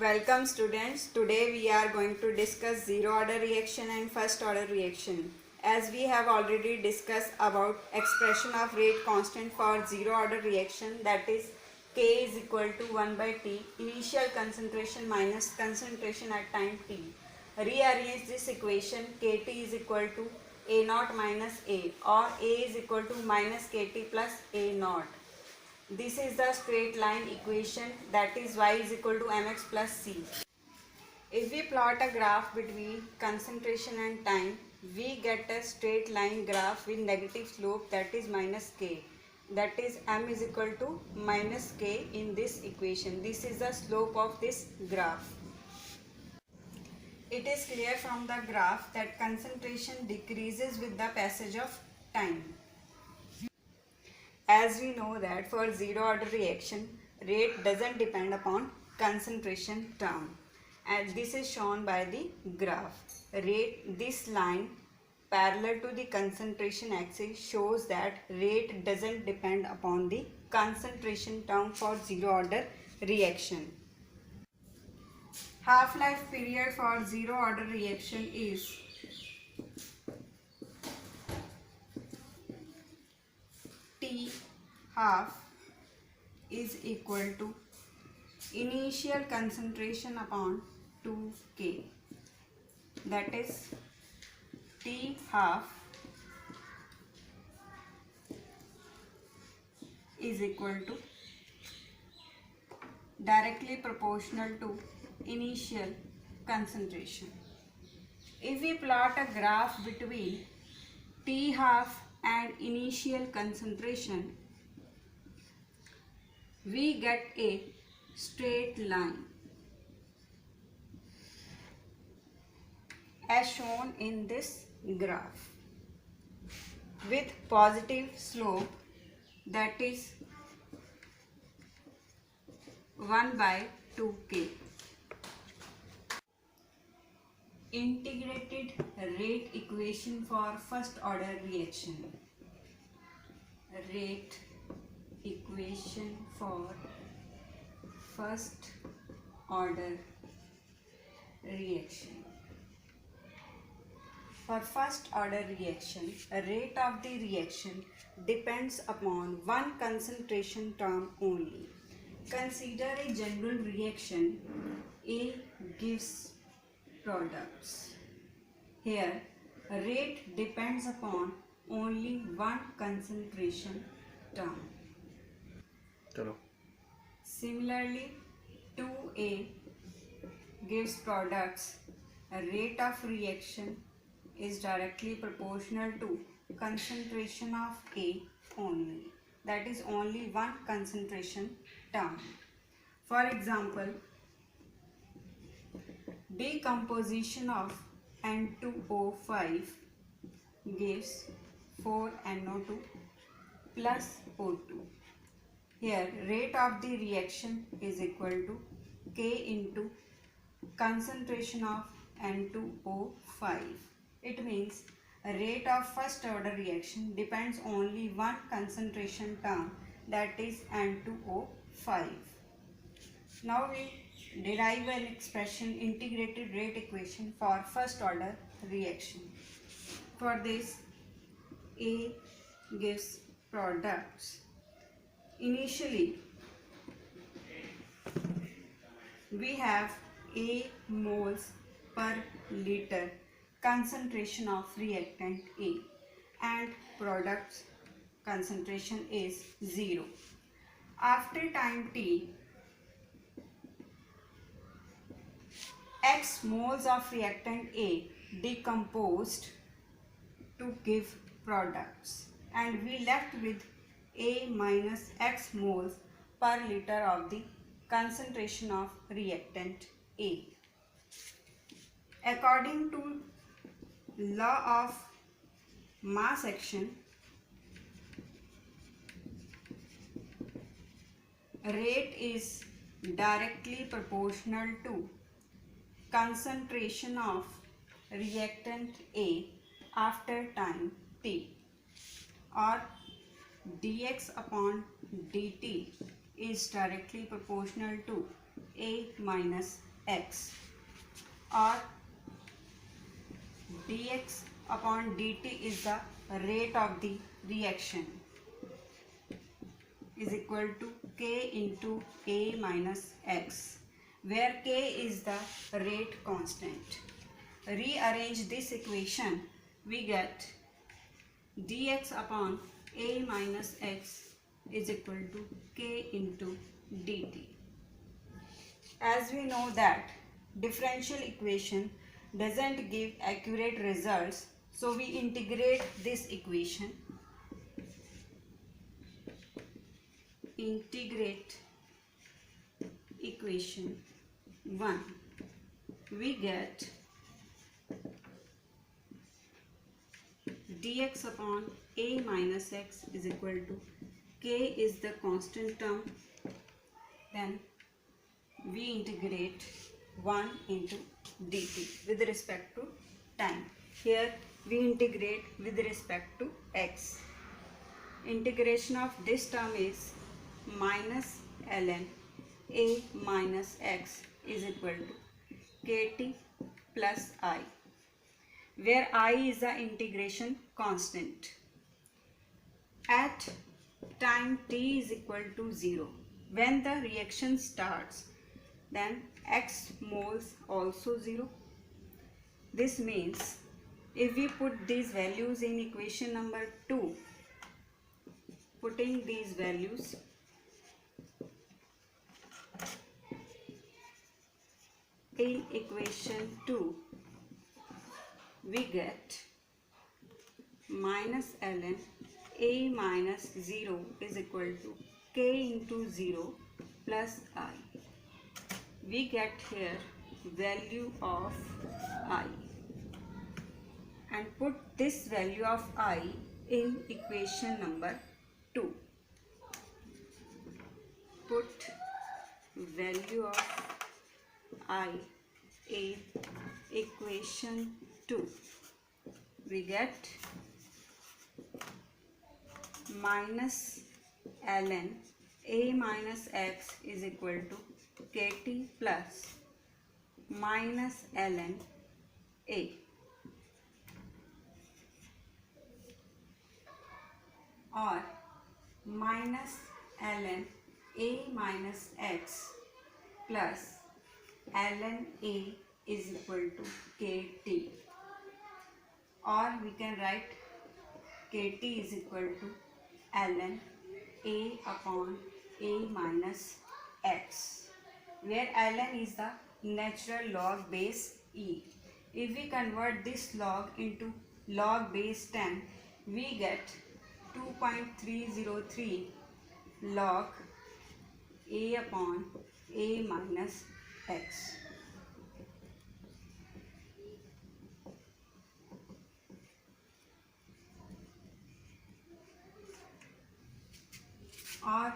Welcome students. Today we are going to discuss zero order reaction and first order reaction. As we have already discussed about expression of rate constant for zero order reaction, that is K is equal to 1 by T, initial concentration minus concentration at time T. Rearrange this equation, Kt is equal to A naught minus A, or A is equal to minus Kt plus A naught. This is the straight line equation, that is y is equal to mx plus c. If we plot a graph between concentration and time, we get a straight line graph with negative slope, that is minus k. That is m is equal to minus k in this equation. This is the slope of this graph. It is clear from the graph that concentration decreases with the passage of time. As we know that for zero order reaction, rate doesn't depend upon concentration term, and this is shown by the graph. This line parallel to the concentration axis shows that rate doesn't depend upon the concentration term for zero order reaction. Half-life period for zero order reaction is T half is equal to initial concentration upon 2K, that is T half is equal to directly proportional to initial concentration. If we plot a graph between T half and initial concentration, we get a straight line as shown in this graph with positive slope, that is 1 by 2K. Integrated rate equation for first order reaction. Rate equation for first order reaction. For first order reaction, rate of the reaction depends upon one concentration term only. Consider a general reaction. A gives products. Here, rate depends upon only one concentration term. Similarly, 2A gives products. A rate of reaction is directly proportional to concentration of A only. That is only one concentration term. For example, decomposition of N2O5 gives 4NO2 plus O2. Here, rate of the reaction is equal to K into concentration of N2O5. It means rate of first order reaction depends only one concentration term, that is N2O5. Now we derive an expression, integrated rate equation for first order reaction. For this, A gives products. Initially, we have A moles per liter concentration of reactant A, and products concentration is 0. After time T, X moles of reactant A decomposed to give products, and we left with A minus X moles per liter of the concentration of reactant A. According to law of mass action, rate is directly proportional to concentration of reactant A after time T, or dx upon dt is directly proportional to A minus x, or dx upon dt is the rate of the reaction, is equal to k into a minus x, where k is the rate constant. Rearrange this equation, we get dx upon a minus x is equal to k into dt. As we know that differential equation doesn't give accurate results, so we integrate this equation. Integrate equation 1. We get dx upon a minus x is equal to k is the constant term, then we integrate 1 into dt with respect to time. Here we integrate with respect to x. Integration of this term is minus ln a minus x is equal to kt plus I, where I is the integration constant. At time t is equal to 0, when the reaction starts, then x moles also 0. This means if we put these values in equation number 2, putting these values, in equation 2, we get minus ln a minus 0 is equal to k into 0 plus I. We get here value of I and put this value of I in equation number 2. Put value of I in equation 2. We get minus ln a minus x is equal to kt plus minus ln a, or minus ln a minus x plus ln a is equal to kt, or we can write kt is equal to ln a upon a minus x, where ln is the natural log base e. If we convert this log into log base 10, we get 2.303 log a upon a minus x. Or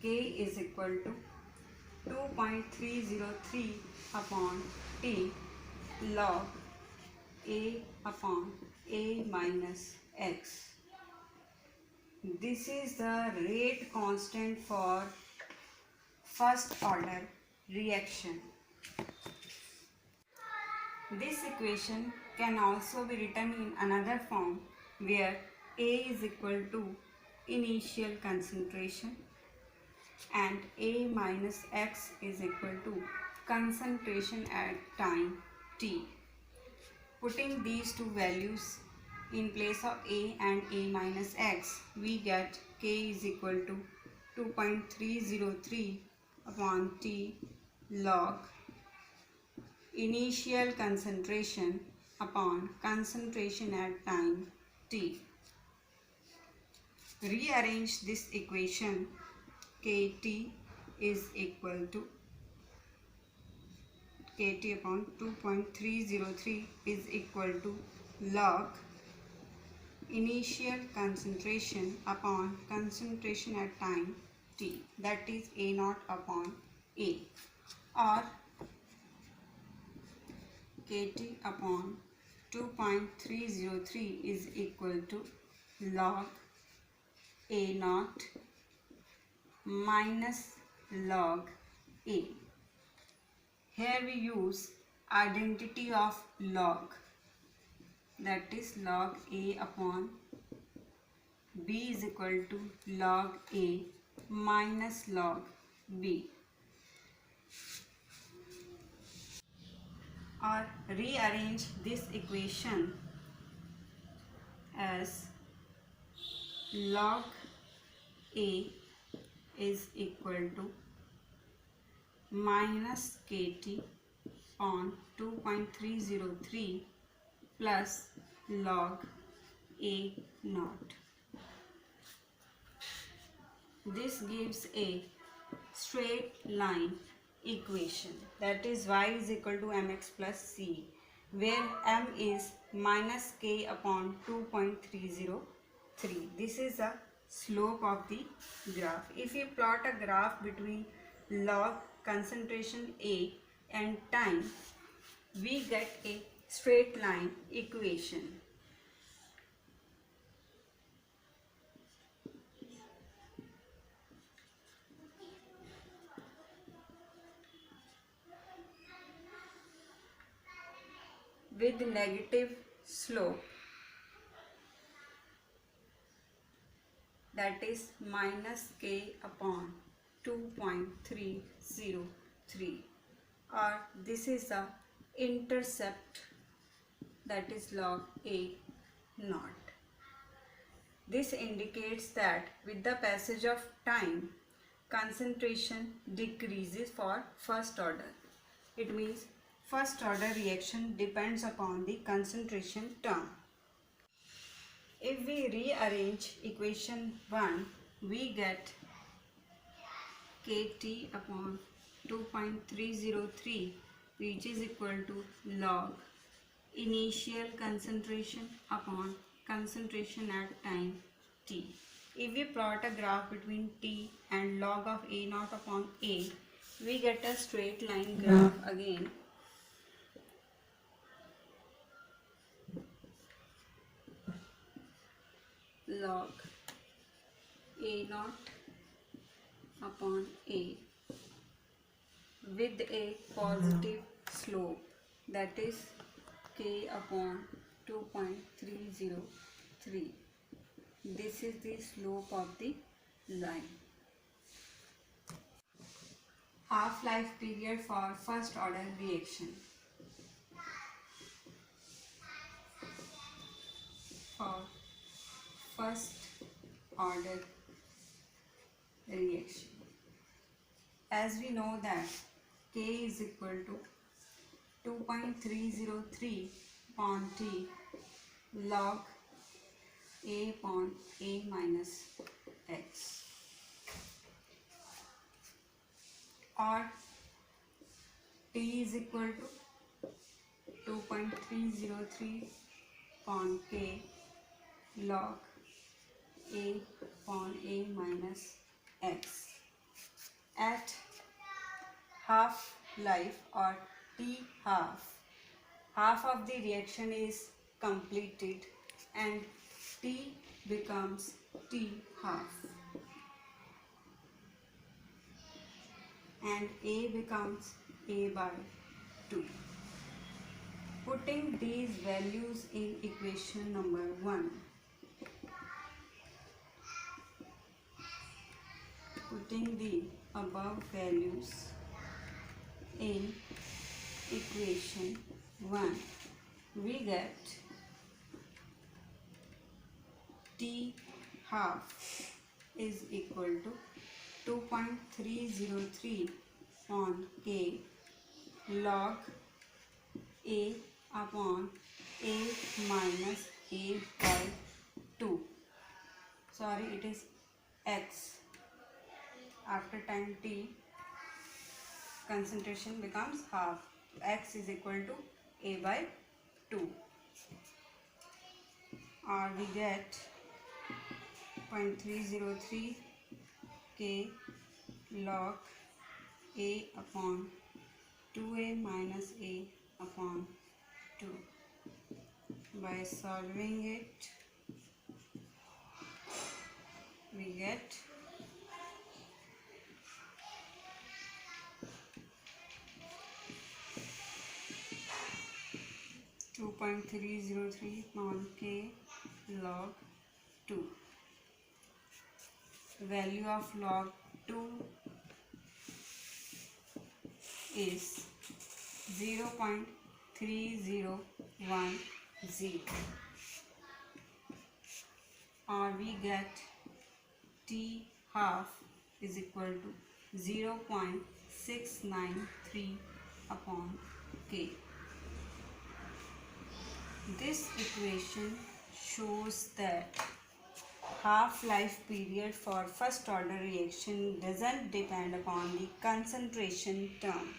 k is equal to 2.303 upon t log a upon a minus x. This is the rate constant for first order reaction. This equation can also be written in another form, where A is equal to initial concentration and A minus X is equal to concentration at time t. Putting these two values in place of A and A minus X, we get K is equal to 2.303 upon T log initial concentration upon concentration at time t. Rearrange this equation. Kt is equal to Kt upon 2.303 is equal to log initial concentration upon concentration at time t, that is A naught upon A, or Kt upon 2.303 is equal to log A naught minus log A. Here we use identity of log, that is log A upon B is equal to log A minus log B, or rearrange this equation as log A is equal to minus kt on 2.303 plus log A naught. This gives a straight line equation, that is y is equal to mx plus c, where m is minus k upon 2.303. This is the slope of the graph. If we plot a graph between log concentration A and time, we get a straight line equation. With negative slope, that is minus k upon 2.303, or this is the intercept, that is log A naught. This indicates that with the passage of time, concentration decreases for first order. It means first order reaction depends upon the concentration term. If we rearrange equation 1, we get Kt upon 2.303, which is equal to log initial concentration upon concentration at time t. If we plot a graph between t and log of A naught upon A, we get a straight line graph again. Log A naught upon A with a positive slope, that is k upon 2.303. This is the slope of the line. Half-life period for first order reaction. For first order reaction, as we know that k is equal to 2.303 upon t log A upon A minus x, or t is equal to 2.303 upon k log A upon A minus x. At half life or t half of the reaction is completed and t becomes t half and A becomes A by 2. Putting these values in equation number 1, putting the above values in equation 1, we get T half is equal to 2.303 on K log A upon A minus A by 2. Sorry, it is X. After time t, concentration becomes half. X is equal to A by 2. Or we get 0.303 K log A upon 2A minus A upon 2. By solving it, we get 0.303 small k log 2. Value of log 2 is 0.3010, or we get T half is equal to 0.693 upon K. This equation shows that half-life period for first order reaction doesn't depend upon the concentration term.